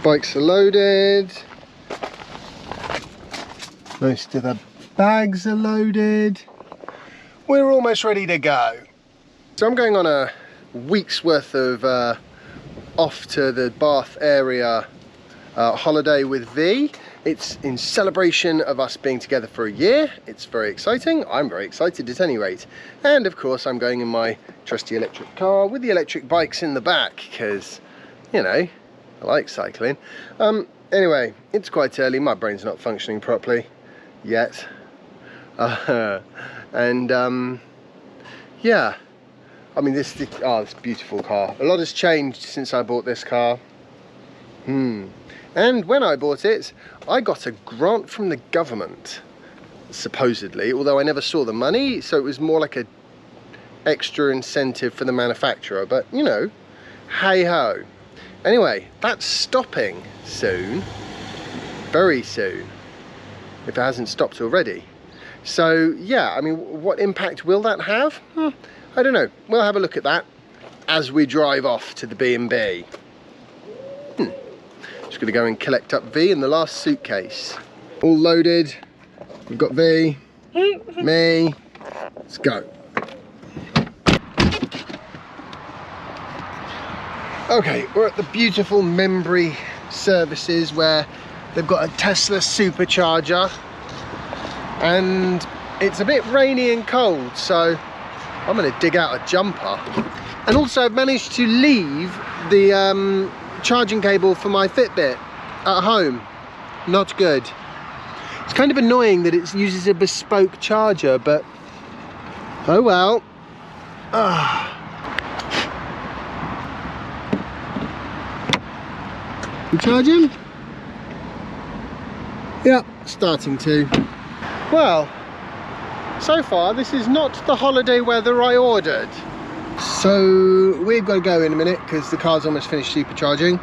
Bikes are loaded. Most of the bags are loaded. We're almost ready to go. So I'm going on a week's worth of off to the Bath area holiday with V. It's in celebration of us being together for a year. It's very exciting. I'm very excited at any rate. And of course I'm going in my trusty electric car with the electric bikes in the back because, you know, I like cycling. Anyway, it's quite early. My brain's not functioning properly yet. Yeah, I mean this beautiful car. A lot has changed since I bought this car. And when I bought it, I got a grant from the government, supposedly, although I never saw the money, so it was more like a extra incentive for the manufacturer, but you know, hey ho. Anyway, that's stopping soon, very soon, if it hasn't stopped already. So yeah, I mean, what impact will that have? I don't know. We'll have a look at that as we drive off to the B&B. Just gonna go and collect up V in the last suitcase. All loaded. We've got V, me. Let's go. Okay, we're at the beautiful Membry services where they've got a Tesla supercharger, and it's a bit rainy and cold, so I'm gonna dig out a jumper. And also I've managed to leave the charging cable for my Fitbit at home. Not good. It's kind of annoying that it uses a bespoke charger, but oh well. You charging? Yep, starting to. Well, so far this is not the holiday weather I ordered. So we've got to go in a minute because the car's almost finished supercharging,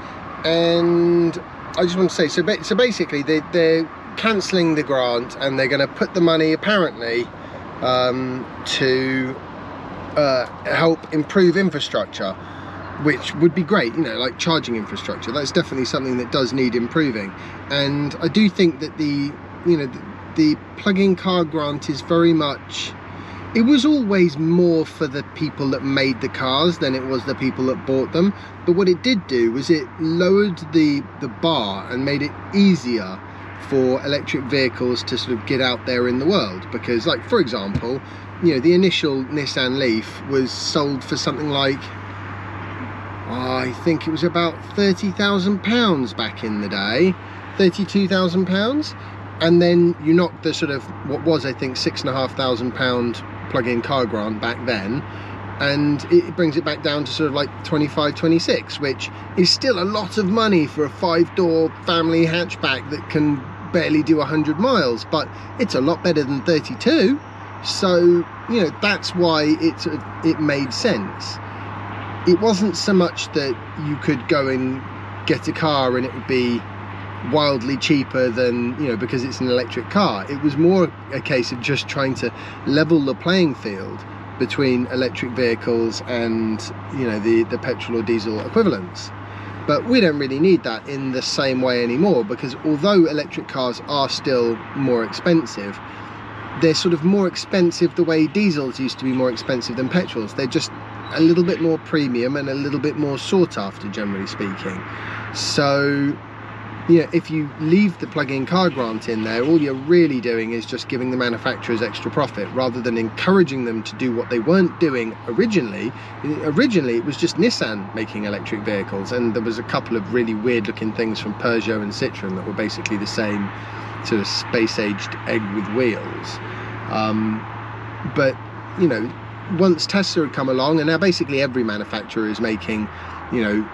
and I just want to say, so basically they're cancelling the grant and they're going to put the money apparently to help improve infrastructure, which would be great, you know, like charging infrastructure. That's definitely something that does need improving. And I do think that the plug-in car grant is very much, it was always more for the people that made the cars than it was the people that bought them. But what it did do was it lowered the bar and made it easier for electric vehicles to sort of get out there in the world. Because, like, for example, you know, the initial Nissan Leaf was sold for something like, I think it was about £30,000 back in the day, £32,000. And then you knock the sort of, what was I think £6,500 plug-in car grant back then, and it brings it back down to sort of like 25, 26, which is still a lot of money for a 5-door family hatchback that can barely do 100 miles, but it's a lot better than 32. So, you know, that's why it made sense. It wasn't so much that you could go and get a car and it would be wildly cheaper than, you know, because it's an electric car. It was more a case of just trying to level the playing field between electric vehicles and, you know, the petrol or diesel equivalents. But we don't really need that in the same way anymore, because although electric cars are still more expensive, they're sort of more expensive the way diesels used to be more expensive than petrols. They're just a little bit more premium and a little bit more sought after, generally speaking. So, you know, if you leave the plug-in car grant in there, all you're really doing is just giving the manufacturers extra profit rather than encouraging them to do what they weren't doing originally. Originally, it was just Nissan making electric vehicles, and there was a couple of really weird-looking things from Peugeot and Citroën that were basically the same sort of space-aged egg with wheels. But, you know, once Tesla had come along, and now basically every manufacturer is making, you know,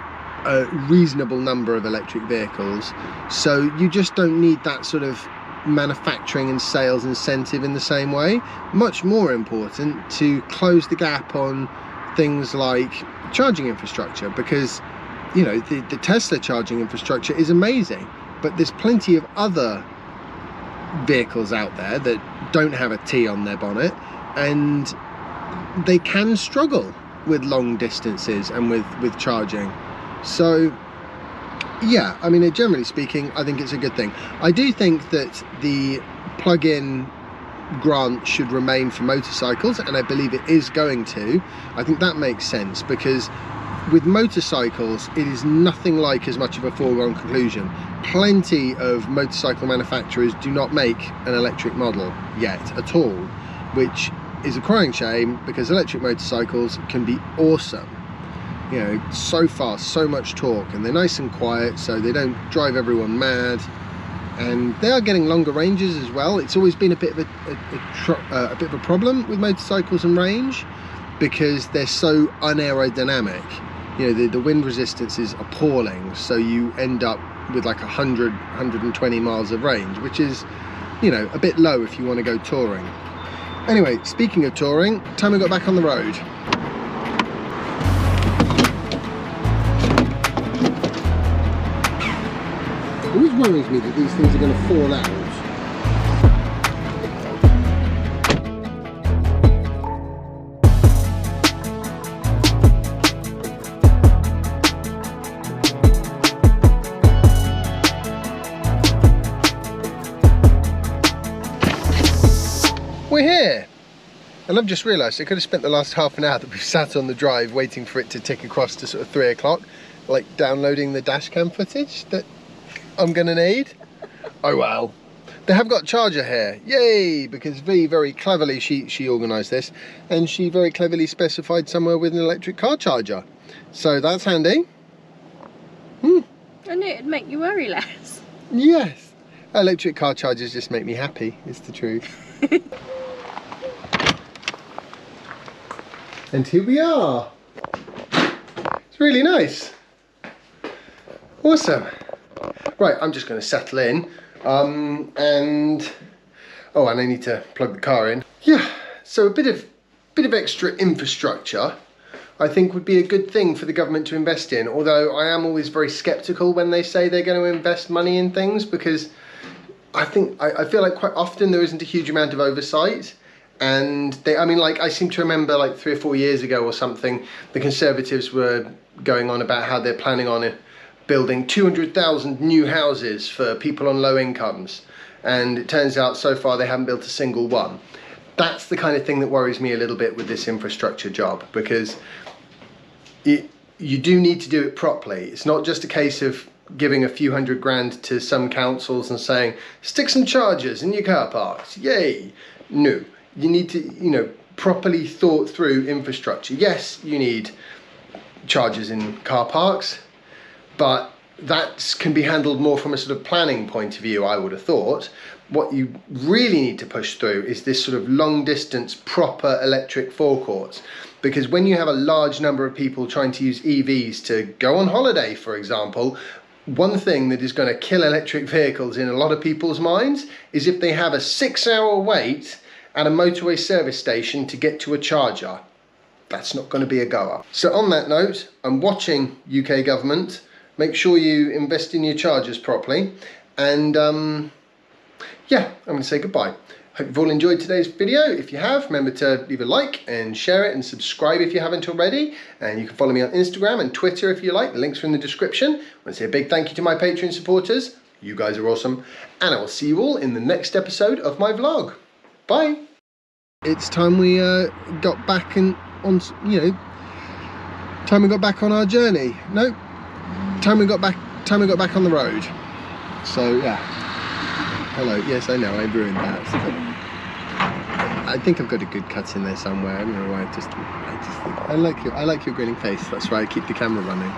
a reasonable number of electric vehicles, so you just don't need that sort of manufacturing and sales incentive in the same way. Much more important to close the gap on things like charging infrastructure, because, you know, the Tesla charging infrastructure is amazing, but there's plenty of other vehicles out there that don't have a T on their bonnet, and they can struggle with long distances and with charging. So Yeah, I mean, generally speaking, I think it's a good thing. I do think that the plug-in grant should remain for motorcycles, and I believe it is going to. I think that makes sense, because with motorcycles, it is nothing like as much of a foregone conclusion. Plenty of motorcycle manufacturers do not make an electric model yet at all, which is a crying shame, because electric motorcycles can be awesome. You know, so fast, so much torque, and they're nice and quiet, so they don't drive everyone mad. And they are getting longer ranges as well. It's always been a bit of a problem with motorcycles and range, because they're so unaerodynamic. You know, the wind resistance is appalling, so you end up with like 120 miles of range, which is, you know, a bit low if you want to go touring. Anyway, speaking of touring, time we got back on the road. It always worries me that these things are going to fall out. We're here! And I've just realised I could have spent the last half an hour that we've sat on the drive waiting for it to tick across to sort of 3 o'clock, like downloading the dashcam footage that I'm gonna need. Oh well. They have got charger here, yay! Because V very cleverly, she organised this, and she very cleverly specified somewhere with an electric car charger. So that's handy. I knew it'd make you worry less. Yes. Electric car chargers just make me happy, is the truth. And here we are. It's really nice. Awesome. Right, I'm just going to settle in, and I need to plug the car in. Yeah, so a bit of extra infrastructure I think would be a good thing for the government to invest in, although I am always very sceptical when they say they're going to invest money in things, because I feel like quite often there isn't a huge amount of oversight. And I seem to remember like 3 or 4 years ago or something, the Conservatives were going on about how they're planning on building 200,000 new houses for people on low incomes. And it turns out so far they haven't built a single one. That's the kind of thing that worries me a little bit with this infrastructure job, because you do need to do it properly. It's not just a case of giving a few £100 to some councils and saying, stick some chargers in your car parks, yay. No. You need to, you know, properly thought through infrastructure. Yes, you need chargers in car parks, but that can be handled more from a sort of planning point of view, I would have thought. What you really need to push through is this sort of long distance proper electric forecourts, because when you have a large number of people trying to use EVs to go on holiday, for example, one thing that is going to kill electric vehicles in a lot of people's minds is if they have a 6-hour wait at a motorway service station to get to a charger. That's not going to be a goer. So on that note, I'm watching UK government. Make sure you invest in your chargers properly. And yeah, I'm going to say goodbye. Hope you've all enjoyed today's video. If you have, remember to leave a like and share it and subscribe if you haven't already. And you can follow me on Instagram and Twitter if you like. The links are in the description. I want to say a big thank you to my Patreon supporters. You guys are awesome. And I will see you all in the next episode of my vlog. Bye. It's time we got back on our journey. No, time we got back on the road. So yeah. Hello. Yes, I know I ruined that. I think I've got a good cut in there somewhere. I don't know why. I like your grinning face. That's why I keep the camera running.